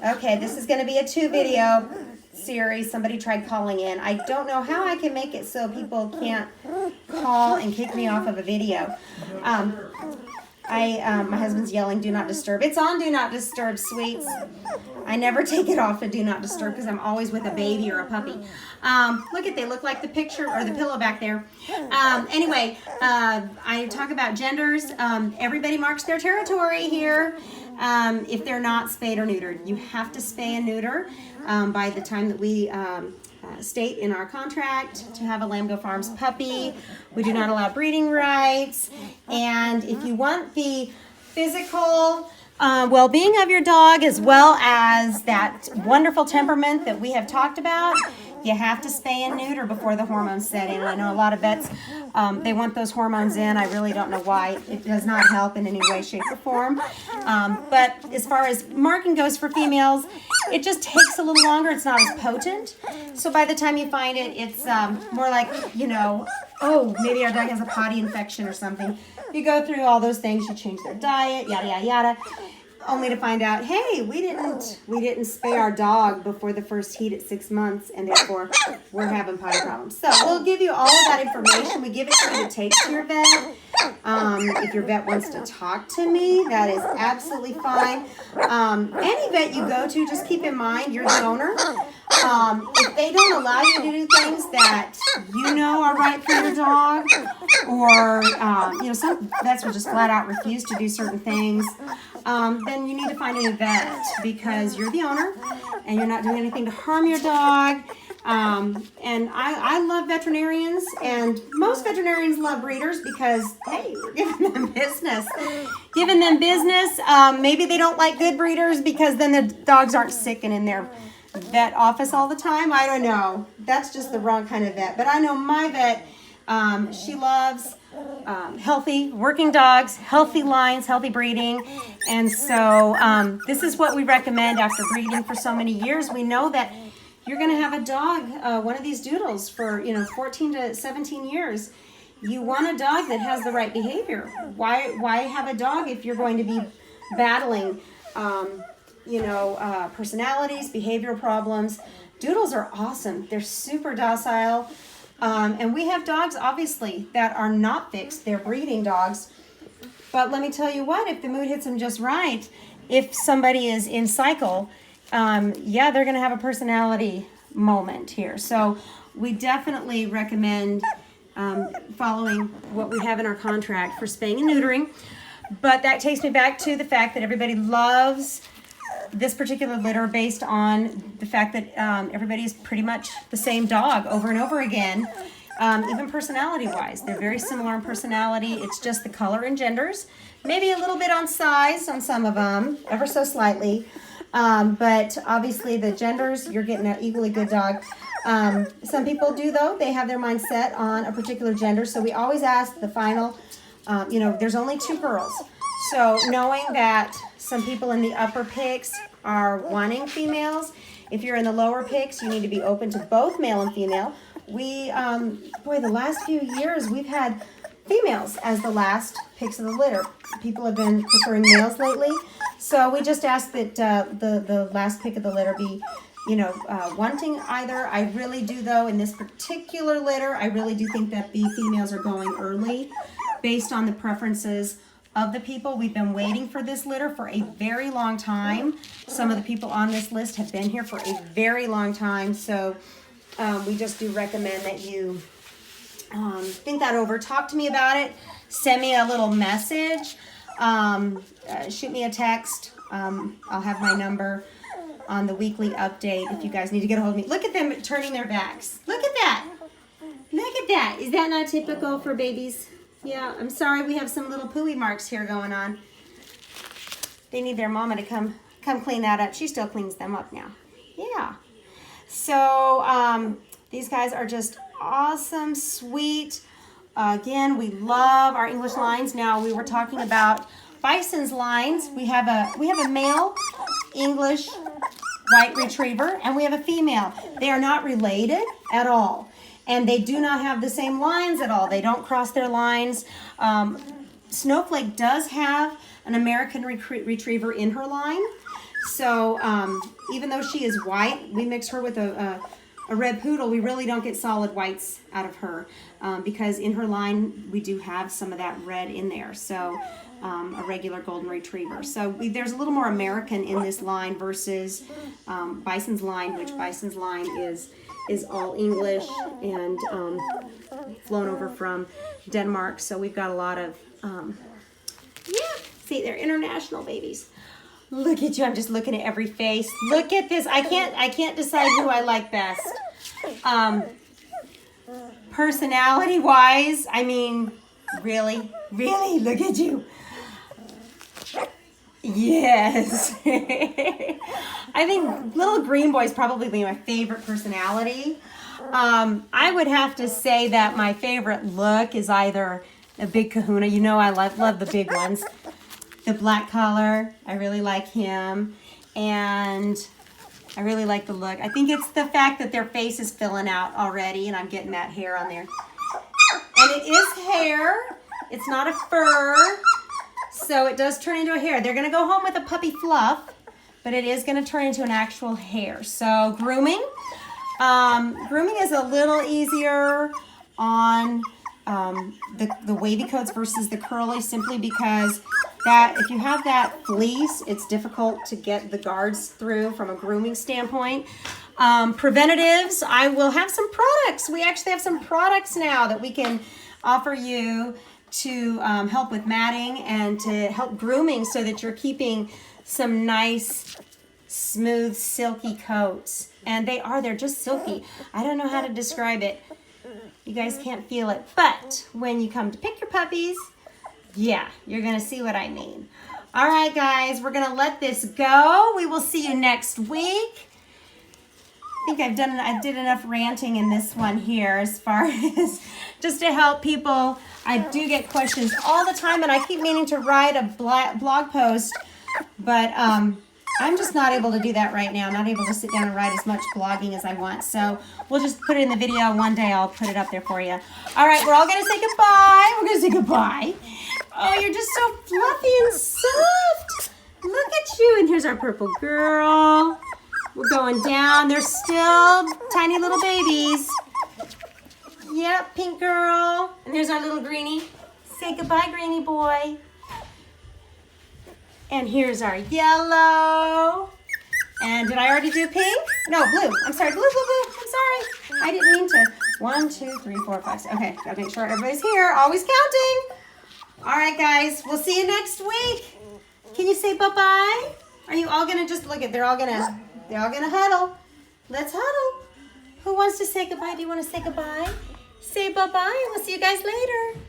Okay, this is going to be a 2-video series. Somebody tried calling in. I don't know how I can make it so people can't call and kick me off of a video. My husband's yelling, do not disturb. It's on do not disturb, sweets. I never take it off of do not disturb because I'm always with a baby or a puppy. Look at, they look like the picture or the pillow back there. Anyway, I talk about genders. Everybody marks their territory here. If they're not spayed or neutered, you have to spay and neuter by the time that we state in our contract to have a Lamgo Farms puppy. We do not allow breeding rights. And if you want the physical well-being of your dog as well as that wonderful temperament that we have talked about, you have to spay and neuter before the hormones set in. I know a lot of vets, they want those hormones in. I really don't know why. It does not help in any way, shape, or form. But as far as marking goes for females, it just takes a little longer. It's not as potent. So by the time you find it, it's more like, you know, oh, maybe our dog has a potty infection or something. You go through all those things, you change their diet, yada, yada, yada. Only to find out, hey, we didn't spay our dog before the first heat at 6 months, and therefore we're having potty problems. So we'll give you all of that information. We give it to you to take to your vet. If your vet wants to talk to me, that is absolutely fine. Any vet you go to, just keep in mind you're the owner. If they don't allow you to do things that you know are right for your dog, or you know, some vets will just flat out refuse to do certain things, then you need to find a new vet because you're the owner and you're not doing anything to harm your dog. And I love veterinarians, and most veterinarians love breeders because, hey, we're giving them business. Maybe they don't like good breeders because then the dogs aren't sick and in their vet office all the time. I don't know. That's just the wrong kind of vet. But I know my vet, she loves healthy working dogs, healthy lines, healthy breeding. And so this is what we recommend after breeding for so many years. We know that you're going to have a dog, one of these doodles, for 14 to 17 years. You want a dog that has the right behavior. Why have a dog if you're going to be battling personalities, behavioral problems? Doodles are awesome. They're super docile. And we have dogs, obviously, that are not fixed. They're breeding dogs. But let me tell you what, if the mood hits them just right, if somebody is in cycle, they're going to have a personality moment here. So we definitely recommend following what we have in our contract for spaying and neutering. But that takes me back to the fact that everybody loves this particular litter based on the fact that everybody is pretty much the same dog over and over again, even personality-wise. They're very similar in personality. It's just the color and genders. Maybe a little bit on size on some of them, ever so slightly. But obviously the genders, you're getting an equally good dog. Some people do, though. They have their mind set on a particular gender. So we always ask the final, there's only 2 girls. So knowing that some people in the upper picks are wanting females, if you're in the lower picks, you need to be open to both male and female. We, the last few years, we've had females as the last picks of the litter. People have been preferring males lately. So we just ask that the last pick of the litter be, wanting either. I really do, though, in this particular litter, I really do think that the females are going early based on the preferences of the people. We've been waiting for this litter for a very long time. Some of the people on this list have been here for a very long time. So we just do recommend that you think that over. Talk to me about it. Send me a little message. Shoot me a text. I'll have my number on the weekly update if you guys need to get a hold of me. Look at them turning their backs. Look at that. Look at that. Is that not typical for babies? Yeah, I'm sorry, we have some little pooey marks here going on. They need their mama to come clean that up. She still cleans them up now. Yeah. So these guys are just awesome, sweet. Again, we love our English lines. Now we were talking about Bison's lines. We have a male English white retriever, and we have a female. They are not related at all. And they do not have the same lines at all. They don't cross their lines. Snowflake does have an American retriever in her line. So even though she is white, we mix her with a red poodle. We really don't get solid whites out of her because in her line we do have some of that red in there. So a regular golden retriever. So there's a little more American in this line versus Bison's line, which Bison's line is all English and flown over from Denmark. So we've got a lot of see, they're international babies. Look at you, I'm just looking at every face. Look at this. I can't decide who I like best. Personality wise, I mean, really, look at you. Yes. I think little green boy is probably my favorite personality. I would have to say that my favorite look is either a big kahuna. You know I love the big ones. The black collar, I really like him. And I really like the look. I think it's the fact that their face is filling out already and I'm getting that hair on there. And it is hair. It's not a fur. So it does turn into a hair. They're going to go home with a puppy fluff, but it is going to turn into an actual hair. So grooming. Grooming is a little easier on the wavy coats versus the curly, simply because that if you have that fleece, it's difficult to get the guards through from a grooming standpoint. Preventatives, I will have some products. We actually have some products now that we can offer you to help with matting and to help grooming so that you're keeping some nice, smooth, silky coats. And they're just silky. I don't know how to describe it. You guys can't feel it. But when you come to pick your puppies, yeah, you're going to see what I mean. All right, guys, we're going to let this go. We will see you next week. I think I did enough ranting in this one here as far as just to help people. I do get questions all the time, and I keep meaning to write a blog post, but I'm just not able to do that right now. I'm not able to sit down and write as much blogging as I want. So we'll just put it in the video. One day I'll put it up there for you. All right, we're all going to say goodbye. We're going to say goodbye. Oh, you're just so fluffy and soft. Look at you. And here's our purple girl. We're going down. They're still tiny little babies. Yep, pink girl. And there's our little greenie. Say goodbye, greenie boy. And here's our yellow. And did I already do pink? No, blue. I'm sorry, blue. I'm sorry. I didn't mean to. 1, 2, 3, 4, 5, 6. Okay, gotta make sure everybody's here. Always counting. All right, guys. We'll see you next week. Can you say bye-bye? Are you all gonna just look at? They're all gonna huddle. Let's huddle. Who wants to say goodbye? Do you want to say goodbye? Say bye-bye, and we'll see you guys later.